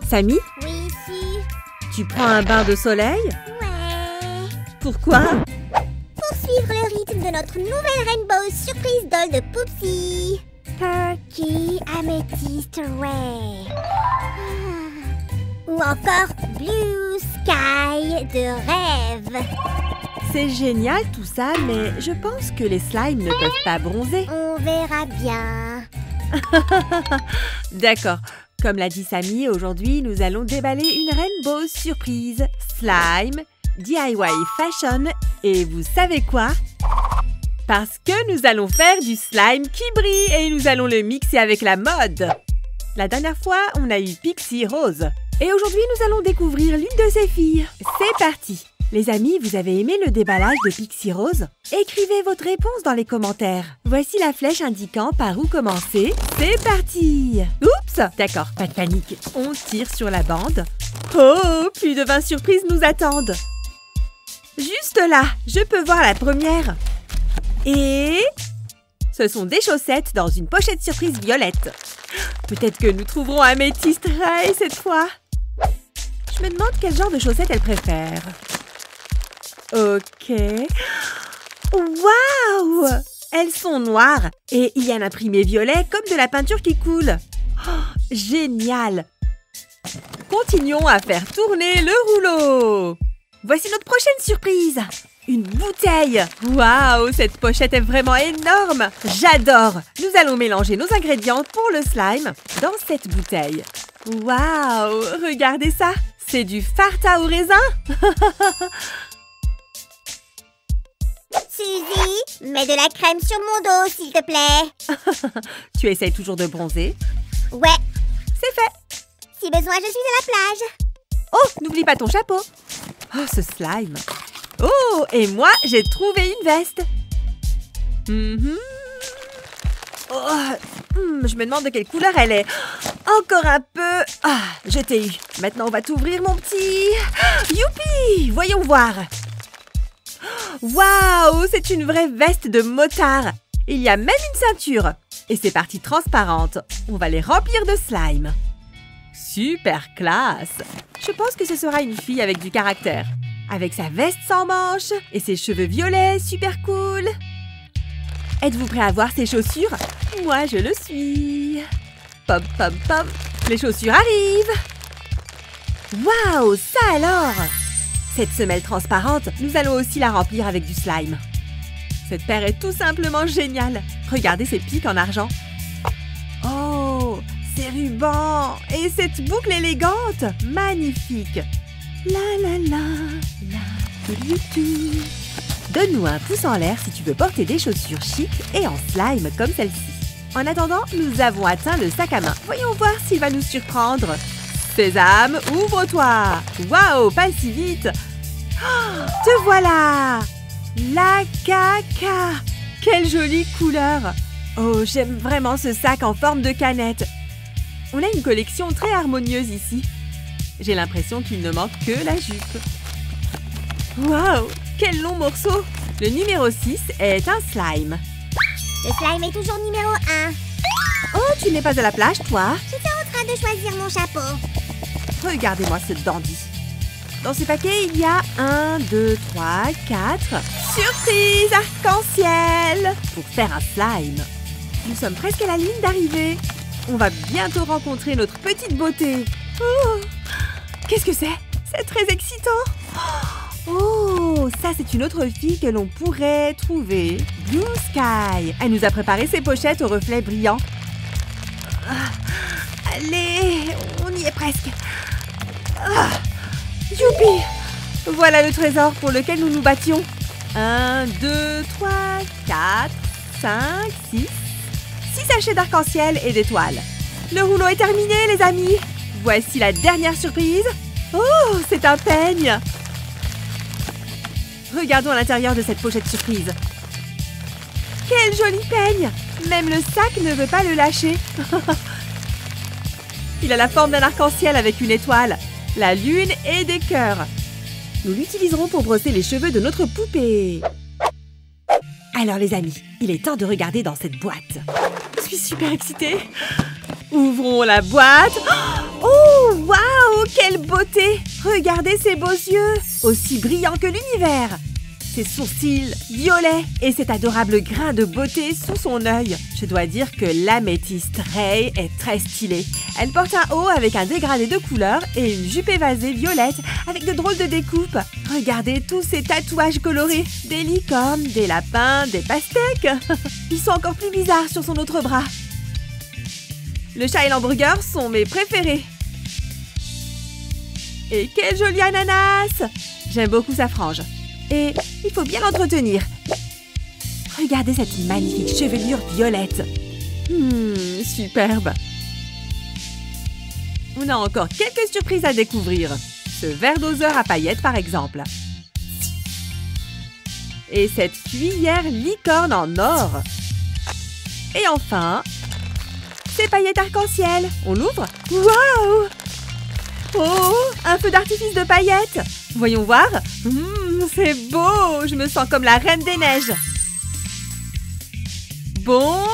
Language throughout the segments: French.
Samy, Oui, ici. tu prends un bain de soleil? Ouais. Pourquoi? Pour suivre le rythme de notre nouvelle Rainbow Surprise doll de Poupsy. Perky Amethyst Ray. Ou encore Blue Sky de rêve. C'est génial tout ça, mais je pense que les slimes ne peuvent pas bronzer. On verra bien. D'accord. Comme l'a dit Samy, aujourd'hui, nous allons déballer une Rainbow Surprise. Slime, DIY Fashion, et vous savez quoi? Parce que nous allons faire du slime qui brille et nous allons le mixer avec la mode. La dernière fois, on a eu Pixie Rose. Et aujourd'hui, nous allons découvrir l'une de ses filles. C'est parti! Les amis, vous avez aimé le déballage de Pixie Rose? Écrivez votre réponse dans les commentaires. Voici la flèche indiquant par où commencer. C'est parti! Oups! D'accord, pas de panique. On tire sur la bande. Oh, plus de 20 surprises nous attendent. Juste là, je peux voir la première. Et... ce sont des chaussettes dans une pochette surprise violette. Peut-être que nous trouverons Amethyst Ray cette fois. Je me demande quel genre de chaussettes elle préfère. Ok. Waouh! Elles sont noires et il y a un imprimé violet comme de la peinture qui coule. Oh, génial! Continuons à faire tourner le rouleau. Voici notre prochaine surprise. Une bouteille. Waouh, cette pochette est vraiment énorme. J'adore. Nous allons mélanger nos ingrédients pour le slime dans cette bouteille. Waouh, regardez ça. C'est du Farta au raisin. Suzy, mets de la crème sur mon dos, s'il te plaît. Tu essayes toujours de bronzer? Ouais, C'est fait. si besoin, je suis à la plage. Oh, n'oublie pas ton chapeau. Oh, ce slime. Oh, et moi, j'ai trouvé une veste. Je me demande de quelle couleur elle est. Encore un peu. Ah, je t'ai eu. Maintenant, on va t'ouvrir, mon petit. Youpi! Voyons voir. Waouh, c'est une vraie veste de motard. Il y a même une ceinture. Et ces parties transparentes, on va les remplir de slime. Super classe. Je pense que ce sera une fille avec du caractère. Avec sa veste sans manches et ses cheveux violets, super cool. Êtes-vous prêt à voir ses chaussures? Moi, je le suis. Pom, pom, pom. Les chaussures arrivent. Waouh, ça alors! Cette semelle transparente, nous allons aussi la remplir avec du slime. Cette paire est tout simplement géniale. Regardez ces pics en argent. Oh, ces rubans et cette boucle élégante. Magnifique. La la la, la, tu, tu. Donne-nous un pouce en l'air si tu veux porter des chaussures chic et en slime comme celle-ci. En attendant, nous avons atteint le sac à main. Voyons voir s'il va nous surprendre. Sésame, ouvre-toi! Waouh, pas si vite! Oh, te voilà! La caca! Quelle jolie couleur! Oh, j'aime vraiment ce sac en forme de canette. On a une collection très harmonieuse ici. J'ai l'impression qu'il ne manque que la jupe. Waouh! Quel long morceau! Le numéro 6 est un slime. Le slime est toujours numéro 1. Oh, tu n'es pas à la plage, toi? J'étais en train de choisir mon chapeau. Regardez-moi ce dandy. Dans ce paquet, il y a 1, 2, 3, 4... surprise arc-en-ciel! Pour faire un slime. Nous sommes presque à la ligne d'arrivée. On va bientôt rencontrer notre petite beauté. Oh! Qu'est-ce que c'est? C'est très excitant. Oh, ça c'est une autre fille que l'on pourrait trouver. Blue Sky. Elle nous a préparé ses pochettes aux reflets brillants. Allez, on y est presque. Youpi! Voilà le trésor pour lequel nous nous battions. 1, 2, 3, 4, 5, 6. 6 sachets d'arc-en-ciel et d'étoiles. Le rouleau est terminé, les amis. Voici la dernière surprise. Oh, c'est un peigne. Regardons à l'intérieur de cette pochette surprise. Quel joli peigne! Même le sac ne veut pas le lâcher. Il a la forme d'un arc-en-ciel avec une étoile, la lune et des cœurs. Nous l'utiliserons pour brosser les cheveux de notre poupée. Alors les amis, il est temps de regarder dans cette boîte. Je suis super excitée. Ouvrons la boîte. Oh, waouh, quelle beauté! Regardez ses beaux yeux, aussi brillants que l'univers. Ses sourcils violets et cet adorable grain de beauté sous son œil. Je dois dire que l'améthyste Ray est très stylée. Elle porte un haut avec un dégradé de couleurs et une jupe évasée violette avec de drôles de découpes. Regardez tous ces tatouages colorés. Des licornes, des lapins, des pastèques. Ils sont encore plus bizarres sur son autre bras. Le chat et l'hamburger sont mes préférés. Et quel joli ananas! J'aime beaucoup sa frange. Et il faut bien l'entretenir. Regardez cette magnifique chevelure violette. Superbe. On a encore quelques surprises à découvrir. Ce verre doseur à paillettes, par exemple. Et cette cuillère licorne en or. Et enfin, ces paillettes arc-en-ciel. On l'ouvre? Waouh! Oh, un feu d'artifice de paillettes. Voyons voir. C'est beau. Je me sens comme la reine des neiges. Bon,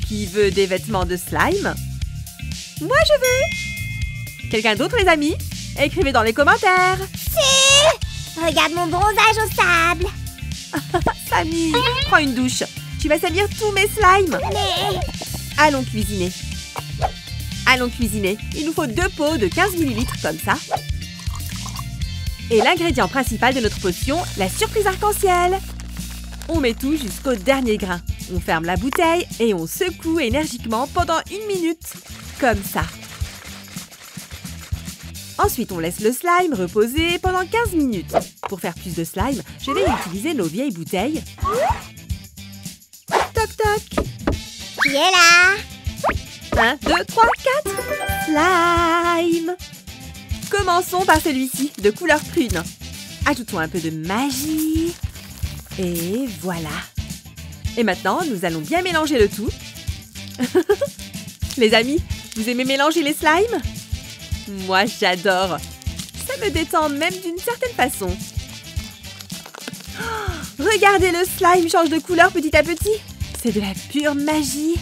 qui veut des vêtements de slime? Moi, je veux. Quelqu'un d'autre, les amis? Écrivez dans les commentaires. Si! Regarde mon bronzage au sable. Samy, prends une douche. Tu vas salir tous mes slimes. Mais... Allons cuisiner. Allons cuisiner. Il nous faut 2 pots de 15 ml comme ça. Et l'ingrédient principal de notre potion, la surprise arc-en-ciel. On met tout jusqu'au dernier grain. On ferme la bouteille et on secoue énergiquement pendant 1 minute. Comme ça. Ensuite, on laisse le slime reposer pendant 15 minutes. Pour faire plus de slime, je vais utiliser nos vieilles bouteilles. Toc toc. Qui est là? 1, 2, 3, 4. Slime. Commençons par celui-ci, de couleur prune. Ajoutons un peu de magie. Et voilà. Et maintenant, nous allons bien mélanger le tout. Les amis, vous aimez mélanger les slimes? Moi, j'adore. Ça me détend même d'une certaine façon. Oh, regardez, le slime change de couleur petit à petit. C'est de la pure magie.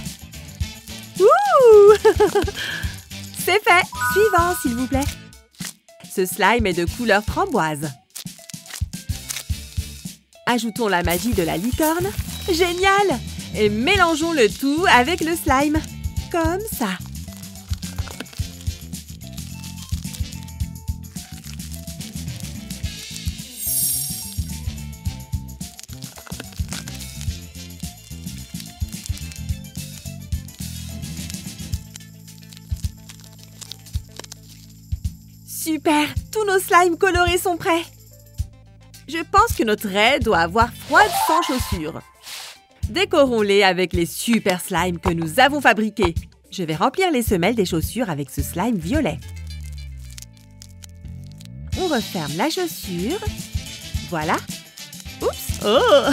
Ouh! C'est fait. Suivant, s'il vous plaît. Ce slime est de couleur framboise. Ajoutons la magie de la licorne. Génial! Et mélangeons le tout avec le slime. Comme ça. Super! Tous nos slimes colorés sont prêts. Je pense que notre raid doit avoir froid sans chaussures. Décorons-les avec les super slimes que nous avons fabriqués. Je vais remplir les semelles des chaussures avec ce slime violet. On referme la chaussure. Voilà. Oups! Oh!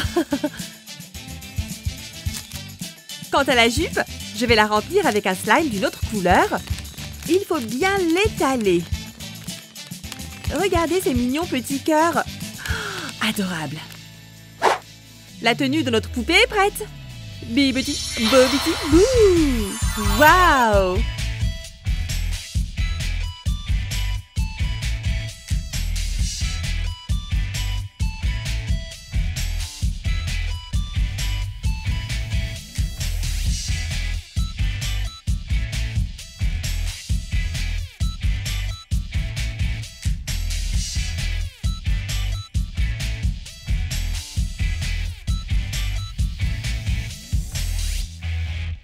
Quant à la jupe, je vais la remplir avec un slime d'une autre couleur. Il faut bien l'étaler. Regardez ces mignons petits cœurs. Oh, adorable. La tenue de notre poupée est prête. Bibiti, bobiti, bouh! Waouh!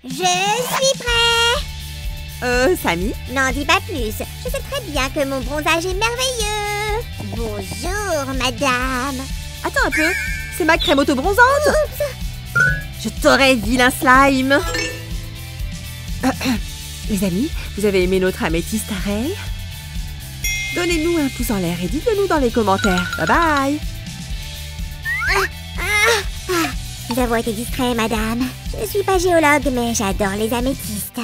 Je suis prêt. Samy? N'en dis pas plus. Je sais très bien que mon bronzage est merveilleux. Bonjour, madame. Attends un peu. C'est ma crème auto-bronzante. Je t'aurais, vilain slime. Les amis, vous avez aimé notre améthyste Ray? Donnez-nous un pouce en l'air et dites-le nous dans les commentaires. Bye bye. Nous avons été distraits, madame. Je ne suis pas géologue, mais j'adore les améthystes.